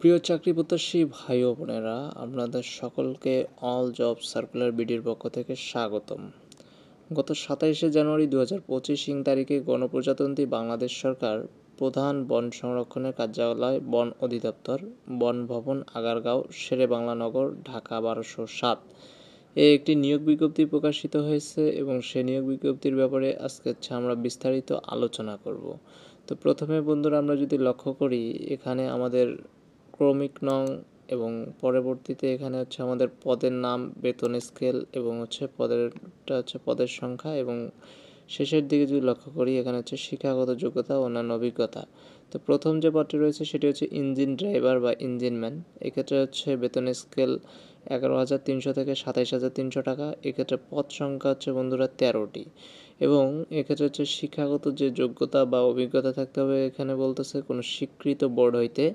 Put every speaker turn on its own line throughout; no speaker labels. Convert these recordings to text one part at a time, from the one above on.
প্রিয় চাকরি প্রত্যাশী ভাই ও বোনেরা, আপনাদের সকলকে অল জব সার্কুলার বিডির পক্ষ থেকে স্বাগতম। গত 27শে জানুয়ারি 2025 তারিখে গণপ্রজাতন্ত্রী বাংলাদেশ সরকার প্রধান বন সংরক্ষণের কার্যালয় বন অধিদপ্তর, বন ভবন, আগারগাঁও, শেরে বাংলা নগর, ঢাকা 1207 একটি নিয়োগ বিজ্ঞপ্তি প্রকাশিত হয়েছে এবং সে নিয়োগ বিজ্ঞপ্তির ব্যাপারে আজকে আমরা বিস্তারিত আলোচনা করব। তো প্রথমে বন্ধুরা, আমরা যদি লক্ষ্য করি, এখানে আমাদের ক্রমিক নং এবং পরবর্তীতে এখানে আমাদের পদের নাম, বেতন স্কেল এবং পদের সংখ্যা, এবং শেষের দিকে যদি লক্ষ্য করি, এখানে শিক্ষাগত যোগ্যতা ও অন্যান্য অভিজ্ঞতা। তো প্রথম যে পদটি রয়েছে সেটি ইঞ্জিন ড্রাইভার বা ইঞ্জিনম্যান। এক্ষেত্রে বেতন স্কেল 11,300 থেকে 27,300 টাকা। এক্ষেত্রে পদ সংখ্যা বন্ধুরা 13টি, এবং এক্ষেত্রে শিক্ষাগত যে যোগ্যতা বা অভিজ্ঞতা থাকতে হবে, এখানে বলতেছে কোনো স্বীকৃত বোর্ড হইতে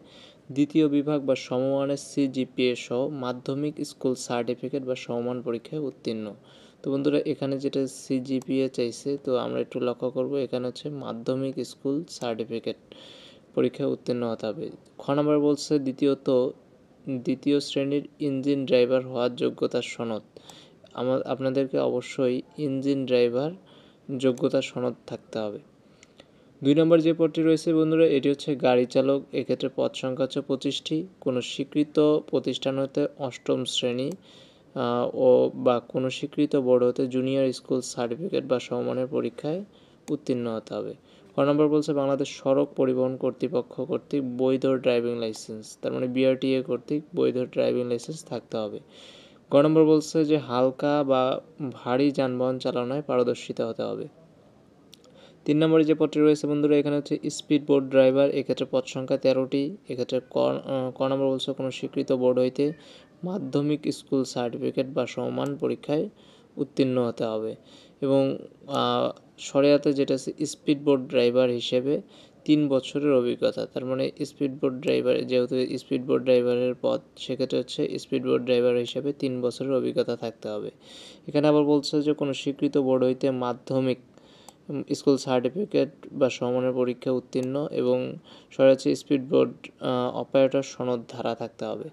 দ্বিতীয় বিভাগ বা সমমানের CGPA সহ মাধ্যমিক স্কুল সার্টিফিকেট বা সমমান পরীক্ষায় উত্তীর্ণ। তো বন্ধুরা, এখানে যেটা CGPA চাইছে, তো আমরা একটু লক্ষ্য করব, এখানে মাধ্যমিক স্কুল সার্টিফিকেট পরীক্ষায় উত্তীর্ণ হতে হবে। খ নম্বর বলছে দ্বিতীয় শ্রেণীর ইঞ্জিন ড্রাইভার হওয়ার যোগ্যতার সনদ। আপনাদেরকে অবশ্যই ইঞ্জিন ড্রাইভার যোগ্যতার সনদ থাকতে হবে। 2 নম্বর যে পদটি রয়েছে বন্ধুরা, এটি গাড়ি চালক। এক্ষেত্রে পদ সংখ্যা 25টি। কোনো স্বীকৃত প্রতিষ্ঠান হতে অষ্টম শ্রেণী বা কোনো স্বীকৃত বোর্ড হতে জুনিয়র স্কুল সার্টিফিকেট বা সমমানের পরীক্ষায় উত্তীর্ণ হতে হবে। ক নম্বর বলছে বাংলাদেশ সড়ক পরিবহন কর্তৃপক্ষ কর্তৃক বৈধ ড্রাইভিং লাইসেন্স, তার মানে BRTA কর্তৃক বৈধ ড্রাইভিং লাইসেন্স থাকতে হবে। গ নম্বর বলছে যে হালকা বা ভারী যানবাহন চালানোয় পারদর্শিতা হতে হবে। 3 নম্বরে যে পদটি রয়েছে বন্ধুরা, এখানে স্পিড বোট ড্রাইভার। এক্ষেত্রে পদ সংখ্যা 13টি। এক্ষেত্রে ক নম্বর বলছে কোনো স্বীকৃত বোর্ড হইতে মাধ্যমিক স্কুল সার্টিফিকেট বা সমমান পরীক্ষায় উত্তীর্ণ হতে হবে। এবং সরেয়াতে যেটা স্পিড বোট ড্রাইভার হিসেবে 3 বছরের অভিজ্ঞতা, তার মানে স্পিড বোট ড্রাইভার, যেহেতু স্পিড বোট ড্রাইভারের পদ, সেক্ষেত্রে স্পিড বোট ড্রাইভার হিসেবে 3 বছরের অভিজ্ঞতা থাকতে হবে। এখানে আবার বলছে যে কোনো স্বীকৃত বোর্ড হইতে মাধ্যমিক স্কুল সার্টিফিকেট বা সমমানের পরীক্ষায় উত্তীর্ণ এবং স্পিড বোট অপারেটর সনদ ধারা থাকতে হবে।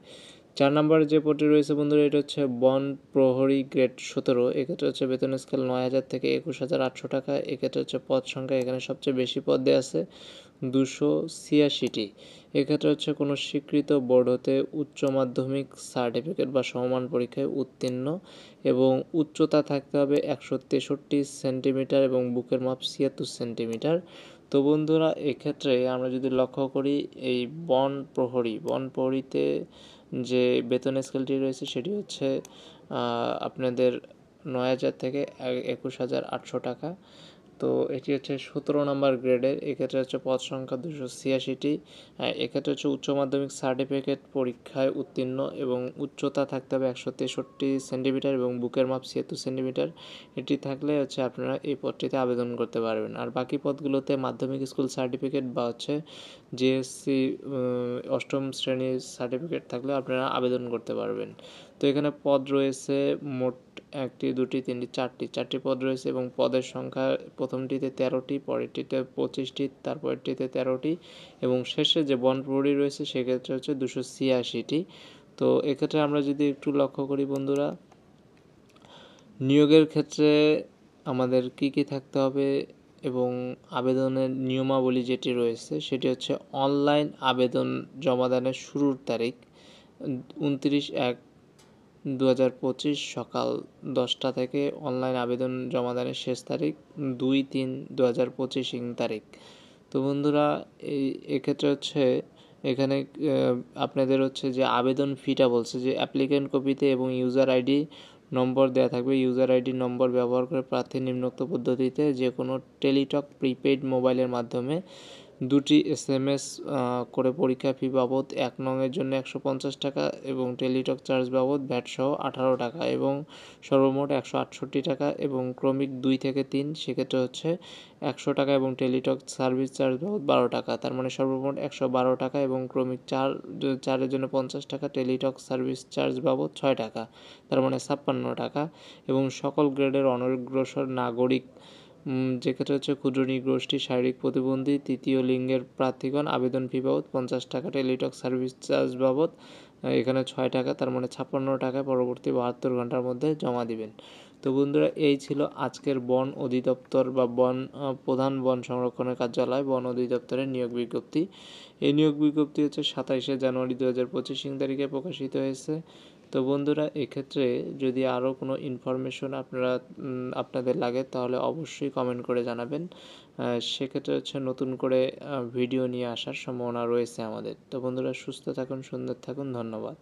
4 নম্বরে যে পদটি রয়েছে বন্ধুরা, এটা বন প্রহরী গ্রেড 17। এক্ষেত্রে বেতন স্কেল 9,000 থেকে 21,800 টাকা। এক্ষেত্রে পদ সংখ্যা এখানে সবচেয়ে বেশি পদ দেওয়া আছে 286টি। এক্ষেত্রে কোনো স্বীকৃত বোর্ড হতে উচ্চ মাধ্যমিক সার্টিফিকেট বা সমমান পরীক্ষায় উত্তীর্ণ এবং উচ্চতা থাকতে হবে 163 সেন্টিমিটার এবং বুকের মাপ 76 সেন্টিমিটার। তো বন্ধুরা, এক্ষেত্রে আমরা যদি লক্ষ্য করি, এই বনপ্রহরীতে যে বেতন স্কেলটি রয়েছে সেটি আপনাদের 9,000 থেকে 21,800 টাকা। তো এটি 17 নম্বর গ্রেডের। এক্ষেত্রে পদ সংখ্যা 286টি। এক্ষেত্রে উচ্চ মাধ্যমিক সার্টিফিকেট পরীক্ষায় উত্তীর্ণ এবং উচ্চতা থাকতে হবে 163 সেন্টিমিটার এবং বুকের মাপ 76 সেন্টিমিটার। এটি থাকলে আপনারা এই পদটিতে আবেদন করতে পারবেন। আর বাকি পদগুলোতে মাধ্যমিক স্কুল সার্টিফিকেট বা JSC অষ্টম শ্রেণীর সার্টিফিকেট থাকলে আপনারা আবেদন করতে পারবেন। তো এখানে পদ রয়েছে মোট 1টি, 2টি, 3টি, 4টি পদ রয়েছে এবং পদের সংখ্যা প্রথমটিতে 13টি, পরেরটিতে 25টি, তারপরেরটিতে 13টি এবং শেষে যে বনপ্রহরী রয়েছে সেক্ষেত্রে 286টি। তো এক্ষেত্রে আমরা যদি একটু লক্ষ্য করি বন্ধুরা, নিয়োগের ক্ষেত্রে আমাদের কি থাকতে হবে এবং আবেদনের নিয়মাবলী যেটি রয়েছে সেটি অনলাইন আবেদন জমাদানের শুরুর তারিখ 29/1/2025 সকাল 10টা থেকে অনলাইন আবেদন জমাদানের শেষ তারিখ 2/3/2025 তারিখ। তো বন্ধুরা, এক্ষেত্রে এখানে আপনাদের যে আবেদন ফিটা বলছে যে অ্যাপ্লিকেন্ট কপিতে এবং ইউজার আইডি নম্বর দেওয়া থাকবে। ইউজার আইডি নম্বর ব্যবহার করে প্রার্থী নিম্নোক্ত পদ্ধতিতে যে কোনো টেলিটক প্রিপেইড মোবাইলের মাধ্যমে 2টি SMS করে পরীক্ষা ফি বাবদ 1 নংয়ের জন্য 150 টাকা এবং টেলিটক চার্জ বাবদ ভ্যাট সহ 18 টাকা এবং সর্বমোট 168 টাকা এবং ক্রমিক 2 থেকে 3 সেক্ষেত্রে 100 টাকা এবং টেলিটক সার্ভিস চার্জ বাবদ 12 টাকা, তার মানে সর্বমোট 112 টাকা এবং ক্রমিক 4-এর জন্য 50 টাকা, টেলিটক সার্ভিস চার্জ বাবদ 6 টাকা, তার মানে 56 টাকা এবং সকল গ্রেডের অনগ্রসর নাগরিক যেক্ষেত্রে হচ্ছে ক্ষুদ্র নৃগোষ্ঠী, শারীরিক প্রতিবন্ধী, তৃতীয় লিঙ্গের প্রার্থীগণ আবেদন ফি বাবদ 50 টাকা, টেলিটক সার্ভিস চার্জ বাবদ এখানে 6 টাকা, তার মানে 56 টাকায় পরবর্তী 72 ঘন্টার মধ্যে জমা দিবেন। তো বন্ধুরা, এই ছিল আজকের বন অধিদপ্তর বা প্রধান বন সংরক্ষণের কার্যালয় বন অধিদপ্তরের নিয়োগ বিজ্ঞপ্তি। এই নিয়োগ বিজ্ঞপ্তি হচ্ছে 27শে জানুয়ারি 2025 তারিখে প্রকাশিত হয়েছে। তো বন্ধুরা, এক্ষেত্রে যদি আরও কোনো ইনফরমেশন আপনাদের লাগে তাহলে অবশ্যই কমেন্ট করে জানাবেন। সেক্ষেত্রে হচ্ছে নতুন করে ভিডিও নিয়ে আসার সম্ভাবনা রয়েছে আমাদের। তো বন্ধুরা, সুস্থ থাকুন, সুন্দর থাকুন, ধন্যবাদ।